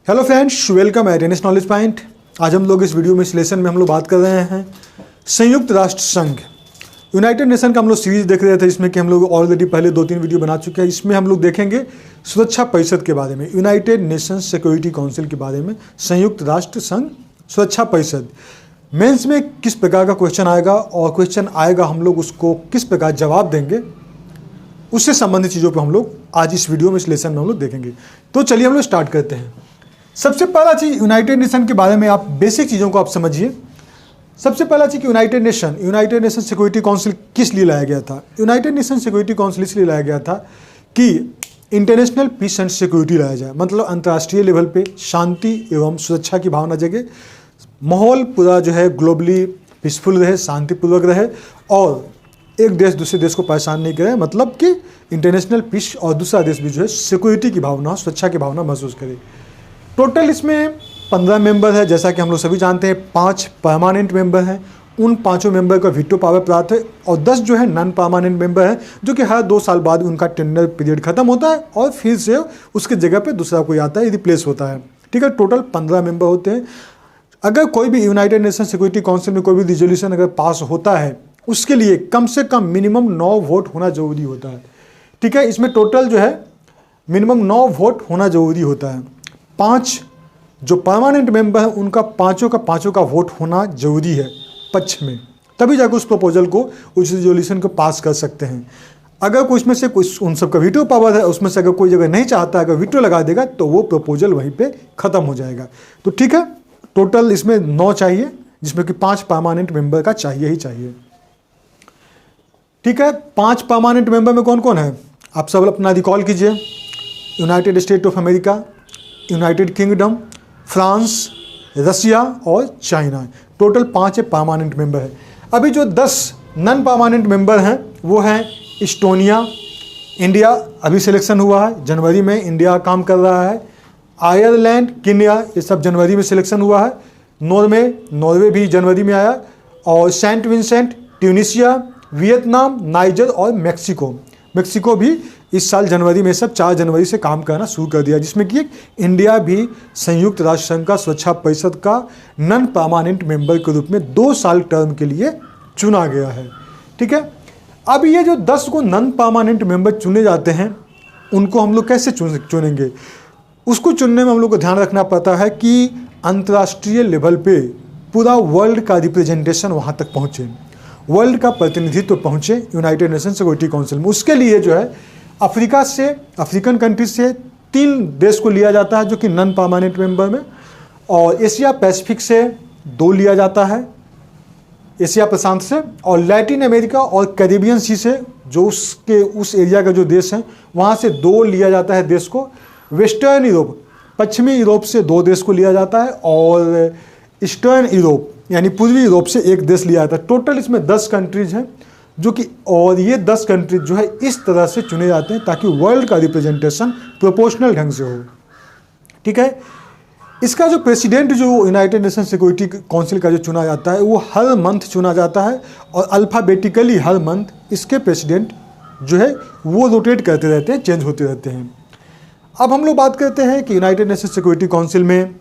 Hello friends, welcome eight tennis knowledge point. आज हम लोग इस वीडियो में इस लेसन में हम लोग बात कर रहे हैं संयुक्त राष्ट्र संघ यूनाइटेड नेशन का हम लोग सीरीज देख रहे थे, इसमें कि हम लोग ऑलरेडी पहले 2-3 वीडियो बना चुके हैं। इसमें हम लोग देखेंगे सुरक्षा परिषद के बारे में, यूनाइटेड नेशन सिक्योरिटी काउंसिल के बारे में, संयुक्त राष्ट्र संघ सुरक्षा परिषद। मेंस में किस प्रकार का क्वेश्चन आएगा और क्वेश्चन आएगा हम लोग उसको किस प्रकार जवाब देंगे, उससे संबंधित चीज़ों पर हम लोग आज इस वीडियो में इस लेसन में हम लोग देखेंगे। तो चलिए हम लोग स्टार्ट करते हैं। सबसे पहला चीज़ यूनाइटेड नेशन के बारे में आप बेसिक चीज़ों को आप समझिए। सबसे पहला चीज़ कि यूनाइटेड नेशन सिक्योरिटी काउंसिल किस लिए लाया गया था। यूनाइटेड नेशन सिक्योरिटी काउंसिल इसलिए लाया गया था कि इंटरनेशनल पीस एंड सिक्योरिटी लाया जाए, मतलब अंतर्राष्ट्रीय लेवल पे शांति एवं सुरक्षा की भावना जगे, माहौल पूरा जो है ग्लोबली पीसफुल रहे, शांतिपूर्वक रहे और एक देश दूसरे देश को परेशान नहीं करे, मतलब कि इंटरनेशनल पीस और दूसरा देश भी जो है सिक्योरिटी की भावना, सुरक्षा की भावना महसूस करे। टोटल इसमें 15 मेंबर है, जैसा कि हम लोग सभी जानते हैं। 5 परमानेंट मेंबर हैं, उन 5 मेंबर का वीटो पावर प्राप्त है और 10 जो है नॉन परमानेंट मेंबर हैं, जो कि हर 2 साल बाद उनका टेंडर पीरियड खत्म होता है और फिर से उसके जगह पे दूसरा कोई आता है, रिप्लेस होता है। ठीक है, टोटल 15 मेंबर होते हैं। अगर कोई भी यूनाइटेड नेशन सिक्योरिटी काउंसिल में कोई भी रिजोल्यूशन अगर पास होता है, उसके लिए कम से कम मिनिमम 9 वोट होना जरूरी होता है। ठीक है, इसमें टोटल जो है मिनिमम 9 वोट होना जरूरी होता है। 5 जो परमानेंट मेंबर हैं उनका पाँचों का वोट होना जरूरी है पक्ष में, तभी जाकर उस प्रपोजल को, उस रिजोल्यूशन को पास कर सकते हैं। अगर कोई इसमें से कुछ उन सब का वीटो पावर है, उसमें से अगर कोई जगह नहीं चाहता, अगर वीटो लगा देगा तो वो प्रपोजल वहीं पे ख़त्म हो जाएगा। तो ठीक है, टोटल इसमें 9 चाहिए, जिसमें कि 5 परमानेंट मेंबर का चाहिए ही चाहिए। ठीक है, 5 परमानेंट मेंबर में कौन कौन है आप सब अपना रिकॉल कीजिए। United State of America, United Kingdom, France, Russia और चाइना। टोटल 5 परमानेंट मेंबर है। अभी जो 10 नॉन परमानेंट मेंबर हैं वो हैं इस्टोनिया, इंडिया अभी सिलेक्शन हुआ है, जनवरी में इंडिया काम कर रहा है। आयरलैंड, केन्या, ये सब जनवरी में सिलेक्शन हुआ है। नॉर्वे भी जनवरी में आया, और Saint Vincent, Tunisia, Vietnam, Niger और मेक्सिको भी इस साल जनवरी में, सब 4 जनवरी से काम करना शुरू कर दिया, जिसमें कि इंडिया भी संयुक्त राष्ट्र संघ का सुरक्षा परिषद का नॉन परमानेंट मेंबर के रूप में 2 साल टर्म के लिए चुना गया है। ठीक है, अब ये जो 10 को नॉन परमानेंट मेंबर चुने जाते हैं, उनको हम लोग कैसे चुनेंगे, उसको चुनने में हम लोग को ध्यान रखना पड़ता है कि अंतर्राष्ट्रीय लेवल पे पूरा वर्ल्ड का रिप्रेजेंटेशन वहाँ तक पहुँचे, वर्ल्ड का प्रतिनिधित्व पहुँचे यूनाइटेड नेशन सिक्योरिटी काउंसिल में। उसके लिए जो है अफ्रीकन कंट्रीज से 3 देश को लिया जाता है, जो कि नॉन परमानेंट मेंबर में, और एशिया पैसिफिक से 2 लिया जाता है, एशिया प्रशांत से, और लैटिन अमेरिका और कैरिबियन सी से, जो उसके उस एरिया का जो देश है वहाँ से 2 लिया जाता है देश को। वेस्टर्न यूरोप, पश्चिमी यूरोप से 2 देश को लिया जाता है, और ईस्टर्न यूरोप यानी पूर्वी यूरोप से 1 देश लिया जाता है। टोटल इसमें 10 कंट्रीज हैं, जो कि, और ये 10 कंट्रीज जो है इस तरह से चुने जाते हैं ताकि वर्ल्ड का रिप्रेजेंटेशन प्रोपोर्शनल ढंग से हो। ठीक है, इसका जो प्रेसिडेंट जो यूनाइटेड नेशन सिक्योरिटी काउंसिल का जो चुना जाता है, वो हर मंथ चुना जाता है, और अल्फ़ाबेटिकली हर मंथ इसके प्रेसिडेंट जो है वो रोटेट करते रहते हैं, चेंज होते रहते हैं। अब हम लोग बात करते हैं कि यूनाइटेड नेशन सिक्योरिटी काउंसिल में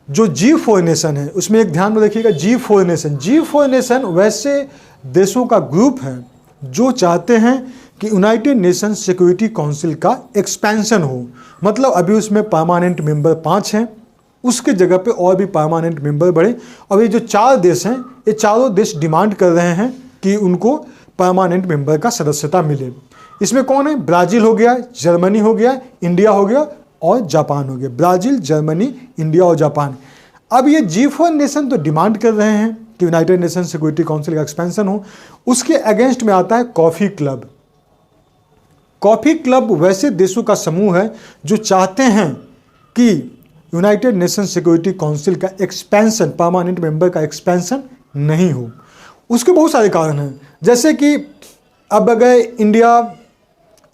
जो G4 नेशन है, उसमें एक ध्यान में रखिएगा, G4 नेशन वैसे देशों का ग्रुप है जो चाहते हैं कि यूनाइटेड नेशन सिक्योरिटी काउंसिल का एक्सपेंशन हो, मतलब अभी उसमें परमानेंट मेंबर 5 हैं, उसके जगह पे और भी परमानेंट मेंबर बढ़े। और ये जो 4 देश हैं, ये चारों देश डिमांड कर रहे हैं कि उनको परमानेंट मेंबर का सदस्यता मिले। इसमें कौन है, ब्राज़ील हो गया, जर्मनी हो गया, इंडिया हो गया और जापान हो गया। ब्राज़ील, जर्मनी, इंडिया और जापान। अब ये G4 नेशन तो डिमांड कर रहे हैं कि यूनाइटेड नेशन सिक्योरिटी काउंसिल का एक्सपेंशन हो। उसके अगेंस्ट में आता है कॉफ़ी क्लब। कॉफ़ी क्लब वैसे देशों का समूह है जो चाहते हैं कि यूनाइटेड नेशन सिक्योरिटी काउंसिल का एक्सपेंशन, परमानेंट मेंबर का एक्सपेंशन नहीं हो। उसके बहुत सारे कारण हैं, जैसे कि अब अगर India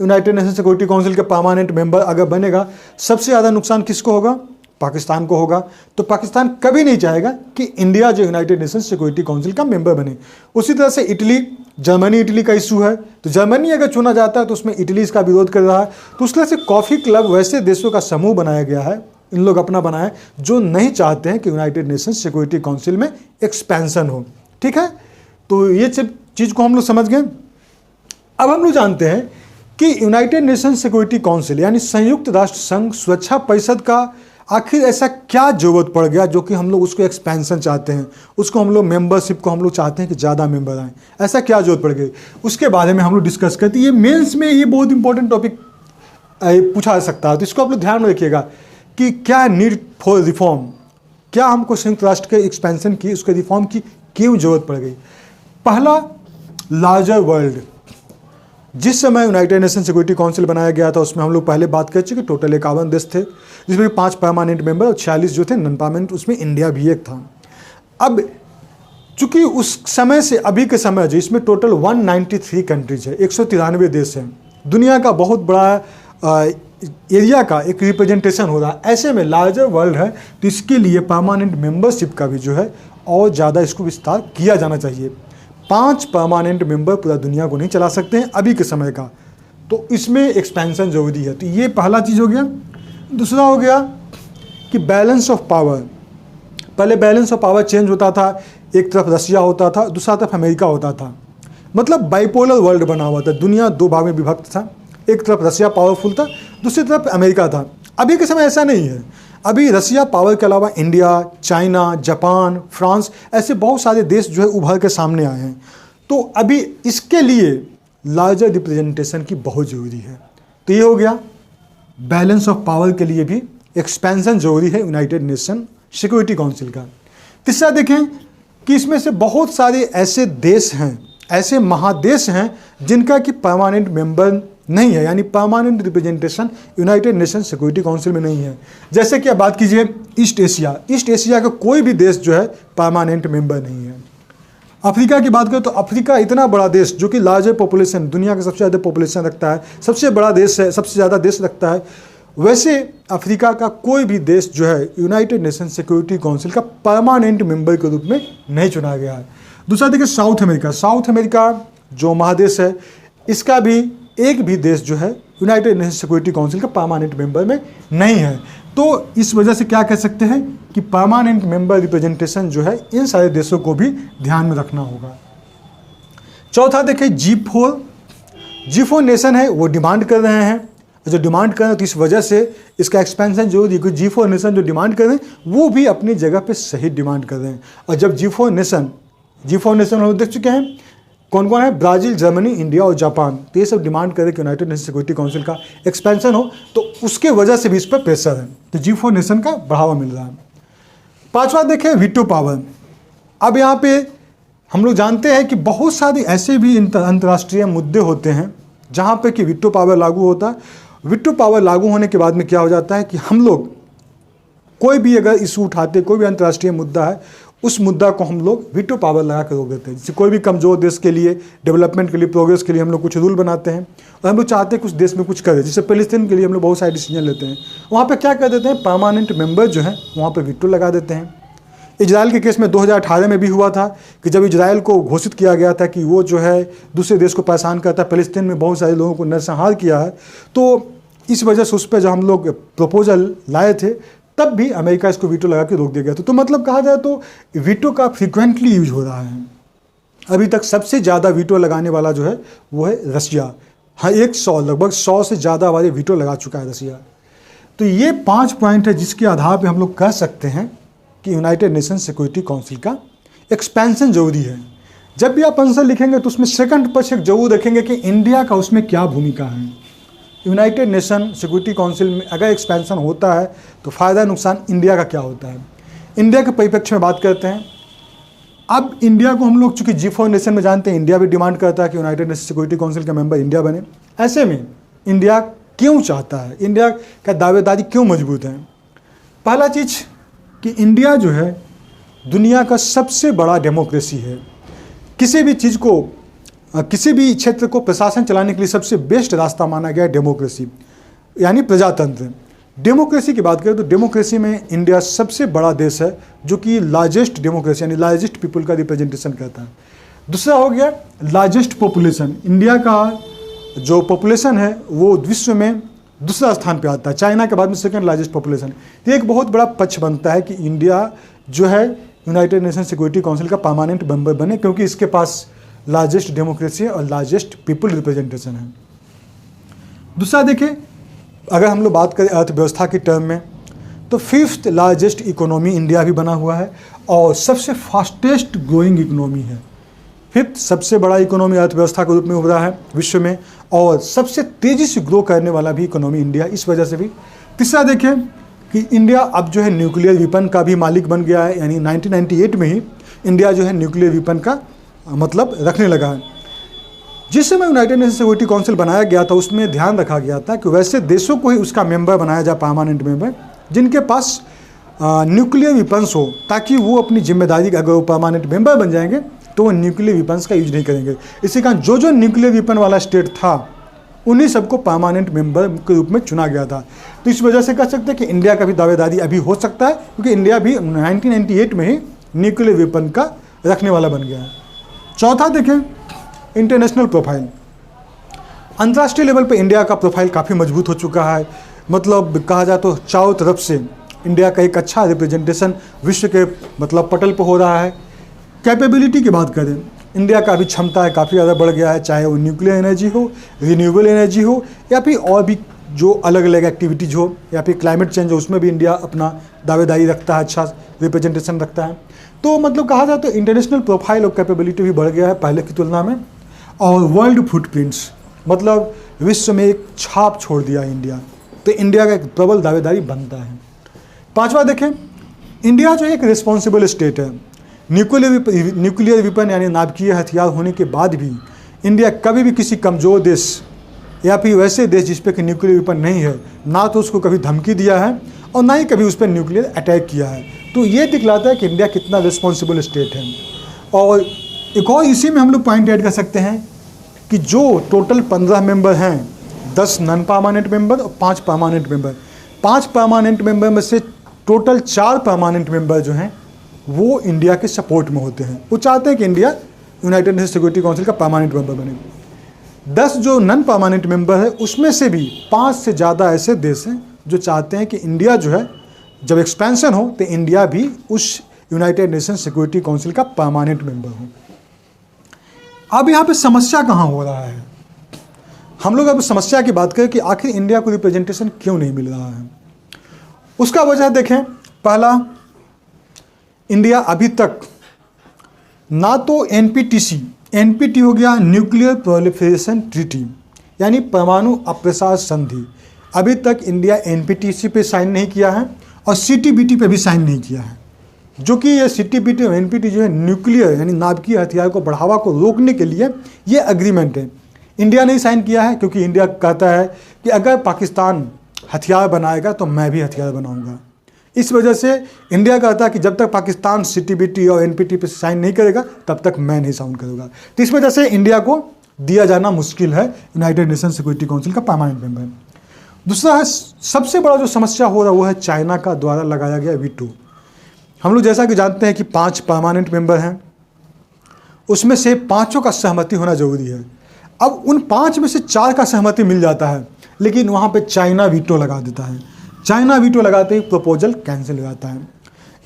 United nation security council के परमानेंट मेंबर अगर बनेगा, सबसे ज़्यादा नुकसान किसको होगा, पाकिस्तान को होगा। तो पाकिस्तान कभी नहीं चाहेगा कि इंडिया जो यूनाइटेड नेशन सिक्योरिटी काउंसिल का मेंबर बने। उसी तरह से इटली का इशू है, तो जर्मनी अगर चुना जाता है तो उसमें इटली इसका विरोध कर रहा है। तो उस तरह से कॉफ़ी क्लब वैसे देशों का समूह बनाया गया है इन लोग अपना बनाए, जो नहीं चाहते हैं कि यूनाइटेड नेशंस सिक्योरिटी काउंसिल में एक्सपेंशन हो। ठीक है, तो ये सब चीज़ को हम लोग समझ गए। अब हम लोग जानते हैं कि यूनाइटेड नेशंस सिक्योरिटी काउंसिल यानी संयुक्त राष्ट्र संघ सुरक्षा परिषद का आखिर ऐसा क्या जरूरत पड़ गया जो कि हम लोग उसको एक्सपेंशन चाहते हैं, उसको हम लोग मेंबरशिप को हम लोग चाहते हैं कि ज़्यादा मेंबर आएँ, ऐसा क्या जरूरत पड़ गई, उसके बारे में हम लोग डिस्कस करते हैं। ये मेंस में ये बहुत इंपॉर्टेंट टॉपिक पूछा जा सकता है, तो इसको आप लोग ध्यान में रखिएगा कि क्या नीड फॉर रिफॉर्म, क्या हमको संयुक्त राष्ट्र के एक्सपेंशन की, उसके रिफॉर्म की क्यों जरूरत पड़ गई। पहला, लार्जर वर्ल्ड। जिस समय यूनाइटेड नेशन सिक्योरिटी काउंसिल बनाया गया था उसमें हम लोग पहले बात कर चुके, टोटल 51 देश थे, जिसमें 5 परमानेंट मेंबर और 46 जो थे नॉन परमानेंट, उसमें इंडिया भी एक था। अब चूंकि उस समय से अभी के समय जो इसमें टोटल 193 कंट्रीज है, 193 देश हैं, दुनिया का बहुत बड़ा एरिया का एक रिप्रेजेंटेशन हो रहा है। ऐसे में लार्जर वर्ल्ड है, तो इसके लिए परमानेंट मेंबरशिप का भी जो है और ज़्यादा इसको विस्तार किया जाना चाहिए। 5 परमानेंट मेंबर पूरा दुनिया को नहीं चला सकते हैं अभी के समय का, तो इसमें एक्सपेंशन जरूरी है। तो ये पहला चीज़ हो गया। दूसरा हो गया कि बैलेंस ऑफ पावर। पहले बैलेंस ऑफ पावर चेंज होता था, एक तरफ रसिया होता था, दूसरा तरफ अमेरिका होता था, मतलब बाइपोलर वर्ल्ड बना हुआ था, दुनिया 2 भाग में विभक्त था, एक तरफ रसिया पावरफुल था, दूसरी तरफ अमेरिका था। अभी के समय ऐसा नहीं है, अभी रसिया पावर के अलावा इंडिया, चाइना, जापान, फ्रांस, ऐसे बहुत सारे देश जो है उभर के सामने आए हैं। तो अभी इसके लिए लार्जर रिप्रेजेंटेशन की बहुत ज़रूरी है। तो ये हो गया, बैलेंस ऑफ पावर के लिए भी एक्सपेंशन जरूरी है यूनाइटेड नेशन सिक्योरिटी काउंसिल का। तीसरा देखें कि इसमें से बहुत सारे ऐसे देश हैं, ऐसे महादेश हैं जिनका कि परमानेंट मेंबर नहीं है, यानी permanent representation United nation security council में नहीं है। जैसे कि आप बात कीजिए ईस्ट एशिया, ईस्ट एशिया का कोई भी देश जो है परमानेंट मेंबर नहीं है। अफ्रीका की बात करें तो अफ्रीका इतना बड़ा देश जो कि लार्जर पॉपुलेशन, दुनिया का सबसे ज़्यादा पॉपुलेशन रखता है, सबसे बड़ा देश है, सबसे ज़्यादा देश रखता है, वैसे अफ्रीका का कोई भी देश जो है यूनाइटेड नेशन सिक्योरिटी काउंसिल का परमानेंट मेंबर के रूप में नहीं चुना गया है। दूसरा देखिए साउथ अमेरिका। साउथ अमेरिका जो महादेश है, इसका भी एक भी देश जो है यूनाइटेड नेशन सिक्योरिटी काउंसिल का परमानेंट मेंबर में नहीं है। तो इस वजह से क्या कह सकते हैं कि परमानेंट मेंबर रिप्रेजेंटेशन जो है इन सारे देशों को भी ध्यान में रखना होगा। चौथा देखिए G4 नेशन है, वो डिमांड कर रहे हैं, जो डिमांड कर रहे हैं तो इस वजह से इसका एक्सपेंशन जो G4 नेशन जो डिमांड कर रहे हैं वो भी अपनी जगह पे सही डिमांड कर रहे हैं। और जब G4 नेशन हम लोग देख चुके हैं कौन कौन है, ब्राज़ील, जर्मनी, इंडिया और जापान, तो ये सब डिमांड करे कि यूनाइटेड नेशन सिक्योरिटी काउंसिल का एक्सपेंशन हो, तो उसके वजह से भी इस पर प्रेशर है, तो G4 नेशन का बढ़ावा मिल रहा है। पांचवा देखें वीटो पावर। अब यहाँ पे हम लोग जानते हैं कि बहुत सारे ऐसे भी अंतर्राष्ट्रीय मुद्दे होते हैं जहाँ पे कि वीटो पावर लागू होता है। वीटो पावर लागू होने के बाद में क्या हो जाता है कि हम लोग कोई भी अगर इशू उठाते, कोई भी अंतर्राष्ट्रीय मुद्दा है, उस मुद्दा को हम लोग वीटो पावर लगा कर रोक देते हैं। जैसे कोई भी कमज़ोर देश के लिए, डेवलपमेंट के लिए, प्रोग्रेस के लिए हम लोग कुछ रूल बनाते हैं और हम लोग चाहते हैं कुछ देश में कुछ करें। जैसे पैलेस्टीन के लिए हम लोग बहुत सारे डिसीजन लेते हैं, वहाँ पे क्या कर देते हैं, परमानेंट मेंबर जो हैं वहाँ पे वीटो लगा देते हैं। इजराइल के केस में 2018 में भी हुआ था कि जब इजराइल को घोषित किया गया था कि वो जो है दूसरे देश को परेशान करता है, पैलेस्टीन में बहुत सारे लोगों को नरसंहार किया है, तो इस वजह से उस पर जब हम लोग प्रपोजल लाए थे तब भी अमेरिका इसको वीटो लगा के रोक दिया गया था। तो मतलब कहा जाए तो वीटो का फ्रीक्वेंटली यूज हो रहा है। अभी तक सबसे ज़्यादा वीटो लगाने वाला जो है वो है रसिया। हाँ, लगभग 100 से ज़्यादा वाले वीटो लगा चुका है रसिया। तो ये 5 पॉइंट है जिसके आधार पर हम लोग कह सकते हैं कि यूनाइटेड नेशन सिक्योरिटी काउंसिल का एक्सपेंशन जरूरी है। जब भी आप आंसर लिखेंगे तो उसमें सेकंड पर चेक जरूर रखेंगे कि इंडिया का उसमें क्या भूमिका है। यूनाइटेड नेशन सिक्योरिटी काउंसिल में अगर एक्सपेंशन होता है तो फ़ायदा नुकसान इंडिया का क्या होता है। इंडिया के परिप्रेक्ष्य में बात करते हैं। अब इंडिया को हम लोग चूँकि G4 नेशन में जानते हैं, इंडिया भी डिमांड करता है कि यूनाइटेड नेशन सिक्योरिटी काउंसिल का मेंबर इंडिया बने। ऐसे में इंडिया क्यों चाहता है, इंडिया का दावेदारी क्यों मजबूत है। पहला चीज़ कि इंडिया जो है दुनिया का सबसे बड़ा डेमोक्रेसी है। किसी भी चीज़ को, किसी भी क्षेत्र को प्रशासन चलाने के लिए सबसे बेस्ट रास्ता माना गया है डेमोक्रेसी, यानी प्रजातंत्र। डेमोक्रेसी की बात करें तो डेमोक्रेसी में इंडिया सबसे बड़ा देश है जो कि लार्जेस्ट डेमोक्रेसी यानी लार्जेस्ट पीपल का रिप्रेजेंटेशन करता है। दूसरा हो गया लार्जेस्ट पॉपुलेशन। इंडिया का जो पॉपुलेशन है वो विश्व में दूसरा स्थान पे आता है, चाइना के बाद में सेकंड लार्जेस्ट पॉपुलेशन। तो एक बहुत बड़ा पक्ष बनता है कि इंडिया जो है यूनाइटेड नेशन सिक्योरिटी काउंसिल का परमानेंट मेंबर बने, क्योंकि इसके पास लार्जेस्ट डेमोक्रेसी और लार्जेस्ट पीपल रिप्रेजेंटेशन है। दूसरा देखिए, अगर हम लोग बात करें अर्थव्यवस्था की टर्म में, तो 5th लार्जेस्ट इकोनॉमी इंडिया भी बना हुआ है और सबसे फास्टेस्ट ग्रोइंग इकोनॉमी है। 5th सबसे बड़ा इकोनॉमी अर्थव्यवस्था के रूप में उभरा है विश्व में, और सबसे तेज़ी से ग्रो करने वाला भी इकोनॉमी इंडिया, इस वजह से भी। तीसरा देखें कि इंडिया अब जो है न्यूक्लियर वेपन का भी मालिक बन गया है, यानी 1998 में ही इंडिया जो है न्यूक्लियर वेपन का मतलब रखने लगा है। जिस समय यूनाइटेड नेशन सिक्योरिटी काउंसिल बनाया गया था, उसमें ध्यान रखा गया था कि वैसे देशों को ही उसका मेंबर बनाया जाए, परमानेंट मेंबर, जिनके पास न्यूक्लियर वेपन्स हो, ताकि वो अपनी जिम्मेदारी, अगर वो परमानेंट मेंबर बन जाएंगे तो वो न्यूक्लियर वेपन्स का यूज नहीं करेंगे। इसी कारण जो न्यूक्लियर वेपन वाला स्टेट था, उन्हीं सबको परमानेंट मेंबर के रूप में चुना गया था। तो इस वजह से कह सकते हैं कि इंडिया का भी दावेदारी अभी हो सकता है, क्योंकि इंडिया भी 1998 में ही न्यूक्लियर वेपन का रखने वाला बन गया है। चौथा देखें, इंटरनेशनल प्रोफाइल। अंतर्राष्ट्रीय लेवल पे इंडिया का प्रोफाइल काफ़ी मजबूत हो चुका है। मतलब कहा जाए तो चारों तरफ से इंडिया का एक अच्छा रिप्रेजेंटेशन विश्व के मतलब पटल पर हो रहा है। कैपेबिलिटी की बात करें, इंडिया का अभी क्षमता है काफ़ी ज़्यादा बढ़ गया है, चाहे वो न्यूक्लियर एनर्जी हो, रिन्यूएबल एनर्जी हो, या फिर और भी जो अलग अलग एक्टिविटीज़ हो, या फिर क्लाइमेट चेंज हो, उसमें भी इंडिया अपना दावेदारी रखता है, अच्छा रिप्रेजेंटेशन रखता है। तो मतलब कहा जाए तो इंटरनेशनल प्रोफाइल और कैपेबिलिटी भी बढ़ गया है पहले की तुलना में। और वर्ल्ड फुटप्रिंट्स, मतलब विश्व में एक छाप छोड़ दिया इंडिया, तो इंडिया का एक प्रबल दावेदारी बनता है। पांचवा देखें, इंडिया जो एक रिस्पॉन्सिबल स्टेट है। न्यूक्लियर वेपन यानी नाभिकीय हथियार होने के बाद भी इंडिया कभी भी किसी कमज़ोर देश या फिर वैसे देश जिस पे कि न्यूक्लियर वेपन नहीं है, ना तो उसको कभी धमकी दिया है और ना ही कभी उस पर न्यूक्लियर अटैक किया है। तो ये दिखलाता है कि इंडिया कितना रिस्पॉन्सिबल स्टेट है। और एक और इसी में हम लोग पॉइंट ऐड कर सकते हैं कि जो टोटल 15 मेंबर हैं, 10 नॉन परमानेंट मेंबर और 5 परमानेंट मेंबर। 5 परमानेंट मेंबर में से टोटल 4 परमानेंट मेंबर जो हैं वो इंडिया के सपोर्ट में होते हैं। वो चाहते हैं कि India United nation security council का परमानेंट मेंबर बने। 10 जो नॉन परमानेंट मेंबर है, उसमें से भी 5 से ज़्यादा ऐसे देश हैं जो चाहते हैं कि इंडिया जो है जब एक्सपेंशन हो तो इंडिया भी उस यूनाइटेड नेशन सिक्योरिटी काउंसिल का परमानेंट मेंबर हो। अब यहाँ पे समस्या कहाँ हो रहा है? हम लोग अब समस्या की बात करें कि आखिर इंडिया को रिप्रेजेंटेशन क्यों नहीं मिल रहा है। उसका वजह देखें, पहला, इंडिया अभी तक ना तो एनपीटी हो गया, न्यूक्लियर प्रोलिफरेशन ट्रीटी यानी परमाणु अप्रसार संधि, अभी तक इंडिया एनपीटीसी पे साइन नहीं किया है और सीटीबीटी पे भी साइन नहीं किया है। जो कि ये सीटीबीटी और एनपीटी जो है न्यूक्लियर यानी नाभिकीय हथियार को बढ़ावा को रोकने के लिए ये एग्रीमेंट है। इंडिया ने साइन किया है क्योंकि इंडिया कहता है कि अगर पाकिस्तान हथियार बनाएगा तो मैं भी हथियार बनाऊंगा। इस वजह से इंडिया कहता है कि जब तक पाकिस्तान सीटीबीटी और एनपीटी पे साइन नहीं करेगा तब तक मैं नहीं साइन करूँगा। तो इस वजह से इंडिया को दिया जाना मुश्किल है यूनाइटेड नेशन सिक्योरिटी काउंसिल का परमानेंट मेंबर। दूसरा है, सबसे बड़ा जो समस्या हो रहा है वो है चाइना का द्वारा लगाया गया वीटो। हम लोग जैसा कि जानते हैं कि 5 परमानेंट मेंबर हैं, उसमें से 5 का सहमति होना जरूरी है। अब उन 5 में से 4 का सहमति मिल जाता है, लेकिन वहाँ पे चाइना वीटो लगा देता है। चाइना वीटो लगाते ही प्रपोजल कैंसिल हो जाता है।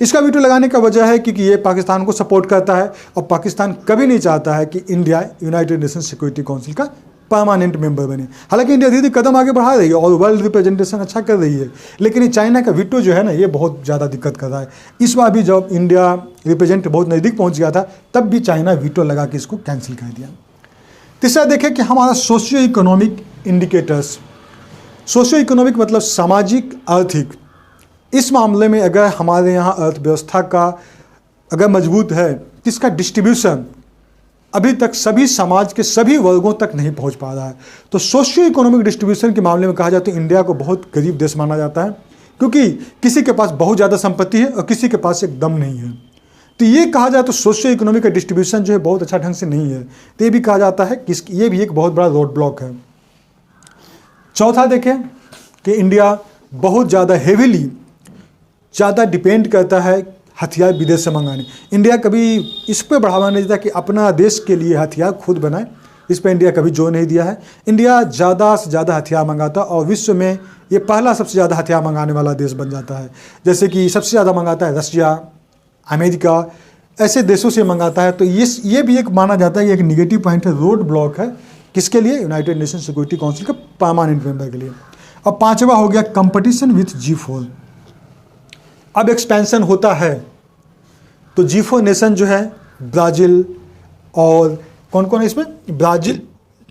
इसका वीटो लगाने का वजह है क्योंकि ये पाकिस्तान को सपोर्ट करता है और पाकिस्तान कभी नहीं चाहता है कि India United nation security council का परमानेंट मेंबर बने। हालांकि इंडिया धीरे धीरे कदम आगे बढ़ा रही है और वर्ल्ड रिप्रेजेंटेशन अच्छा कर रही है, लेकिन ये चाइना का वीटो जो है ना, ये बहुत ज़्यादा दिक्कत कर रहा है। इस बार भी जब इंडिया रिप्रेजेंट बहुत नज़दीक पहुँच गया था, तब भी चाइना वीटो लगा के इसको कैंसिल कर दिया। तीसरा देखें कि हमारा socio economic indicators, socio economic मतलब सामाजिक आर्थिक, इस मामले में अगर हमारे यहाँ अर्थव्यवस्था का अगर मजबूत है तो इसका डिस्ट्रीब्यूशन अभी तक सभी समाज के सभी वर्गों तक नहीं पहुँच पा रहा है। तो सोशियो इकोनॉमिक डिस्ट्रीब्यूशन के मामले में कहा जाए तो इंडिया को बहुत गरीब देश माना जाता है, क्योंकि किसी के पास बहुत ज़्यादा संपत्ति है और किसी के पास एक दम नहीं है। तो ये कहा जाए तो सोशियो इकोनॉमिक का डिस्ट्रीब्यूशन जो है बहुत अच्छा ढंग से नहीं है। तो ये भी कहा जाता है कि ये भी एक बहुत बड़ा रोड ब्लॉक है। चौथा देखें कि इंडिया बहुत ज़्यादा हेवीली ज़्यादा डिपेंड करता है हथियार विदेश से मंगाने। इंडिया कभी इस पर बढ़ावा नहीं देता कि अपना देश के लिए हथियार खुद बनाए। इस पर इंडिया कभी जोर नहीं दिया है। इंडिया ज़्यादा से ज़्यादा हथियार मंगाता है और विश्व में ये पहला सबसे ज़्यादा हथियार मंगाने वाला देश बन जाता है। जैसे कि सबसे ज़्यादा मंगाता है रशिया, अमेरिका, ऐसे देशों से मंगाता है। तो ये भी एक माना जाता है, ये एक निगेटिव पॉइंट है, रोड ब्लॉक है। किसके लिए? यूनाइटेड नेशन सिक्योरिटी काउंसिल के परमानेंट मेंबर के लिए। अब पांचवा हो गया कंपटीशन विथ G4। अब एक्सपेंशन होता है तो G4 नेशन जो है ब्राज़ील और कौन कौन है इसमें? ब्राज़ील,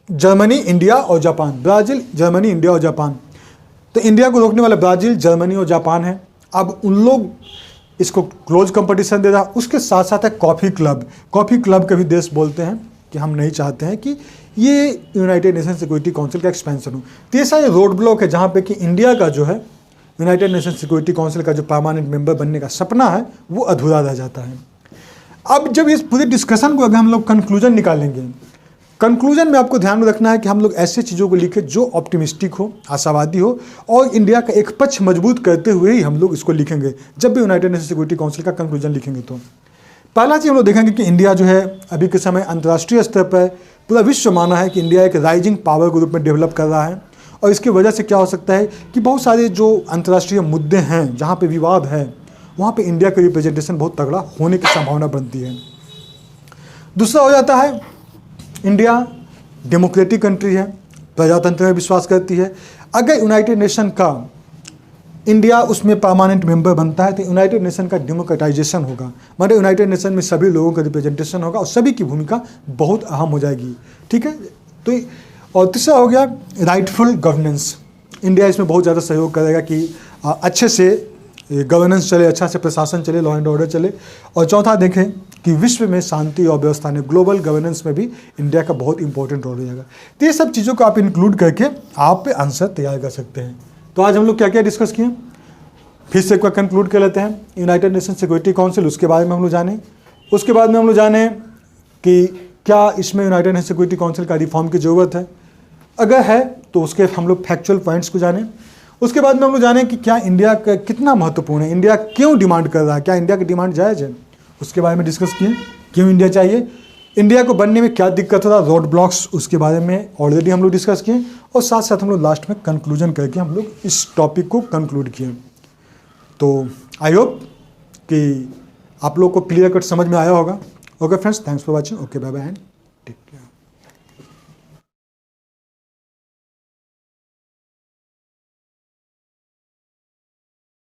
जर्मनी, इंडिया और जापान। ब्राज़ील, जर्मनी, इंडिया और जापान। तो इंडिया को रोकने वाले ब्राज़ील, जर्मनी और जापान है। अब उन लोग इसको क्लोज कंपटीशन दे रहा। उसके साथ साथ है कॉफ़ी क्लब। कॉफ़ी क्लब के भी देश बोलते हैं कि हम नहीं चाहते हैं कि ये यूनाइटेड नेशन सिक्योरिटी काउंसिल का एक्सपेंशन हो। तीसरा ये रोड ब्लॉक है, जहाँ पे कि इंडिया का जो है यूनाइटेड नेशन सिक्योरिटी काउंसिल का जो परमानेंट मेंबर बनने का सपना है वो अधूरा रह जाता है। अब जब इस पूरे डिस्कशन को अगर हम लोग कंक्लूजन निकालेंगे, कंक्लूजन में आपको ध्यान में रखना है कि हम लोग ऐसे चीज़ों को लिखें जो ऑप्टिमिस्टिक हो, आशावादी हो और इंडिया का एक पक्ष मजबूत करते हुए ही हम लोग इसको लिखेंगे जब भी यूनाइटेड नेशन सिक्योरिटी काउंसिल का कंक्लूजन लिखेंगे। तो पहला चीज़ हम लोग देखेंगे कि इंडिया जो है अभी के समय अंतर्राष्ट्रीय स्तर पर पूरा विश्व माना है कि इंडिया एक राइजिंग पावर के रूप में डेवलप कर रहा है। और इसकी वजह से क्या हो सकता है कि बहुत सारे जो अंतर्राष्ट्रीय मुद्दे हैं, जहाँ पे विवाद है, वहाँ पे इंडिया का रिप्रेजेंटेशन बहुत तगड़ा होने की संभावना बनती है। दूसरा हो जाता है इंडिया डेमोक्रेटिक कंट्री है, प्रजातंत्र में विश्वास करती है। अगर यूनाइटेड नेशन का इंडिया उसमें परमानेंट मेंबर बनता है तो यूनाइटेड नेशन का डेमोक्रेटाइजेशन होगा, मतलब यूनाइटेड नेशन में सभी लोगों का रिप्रेजेंटेशन होगा और सभी की भूमिका बहुत अहम हो जाएगी। ठीक है। तो और तीसरा हो गया राइटफुल गवर्नेंस। इंडिया इसमें बहुत ज़्यादा सहयोग करेगा कि अच्छे से गवर्नेंस चले, अच्छा से प्रशासन चले, लॉ एंड ऑर्डर चले। और चौथा देखें कि विश्व में शांति और व्यवस्था ने ग्लोबल गवर्नेंस में भी इंडिया का बहुत इंपॉर्टेंट रोल हो जाएगा। तो ये सब चीज़ों को आप इंक्लूड करके आप पे आंसर तैयार कर सकते हैं। तो आज हम लोग क्या क्या डिस्कस किए, फिर से एक बार कंक्लूड कर लेते हैं। यूनाइटेड नेशन सिक्योरिटी काउंसिल, उसके बारे में हम लोग जाने। उसके बाद में हम लोग जाने कि क्या इसमें यूनाइटेड नेशन सिक्योरिटी काउंसिल का रिफॉर्म की ज़रूरत है, अगर है तो उसके हम लोग फैक्चुअल पॉइंट्स को जाने। उसके बाद में हम लोग जाने कि क्या इंडिया का कितना महत्वपूर्ण है, इंडिया क्यों डिमांड कर रहा है, क्या इंडिया की डिमांड जायज़ है, उसके बारे में डिस्कस किए। क्यों इंडिया चाहिए, इंडिया को बनने में क्या दिक्कत हो रहा, रोड ब्लॉक्स, उसके बारे में ऑलरेडी हम लोग डिस्कस किए। और साथ साथ हम लोग लास्ट में कंक्लूजन करके हम लोग इस टॉपिक को कंक्लूड किए। तो आई होप कि आप लोग को क्लियर कट समझ में आया होगा। Okay friends, thanks for watching. Okay, bye bye and take care.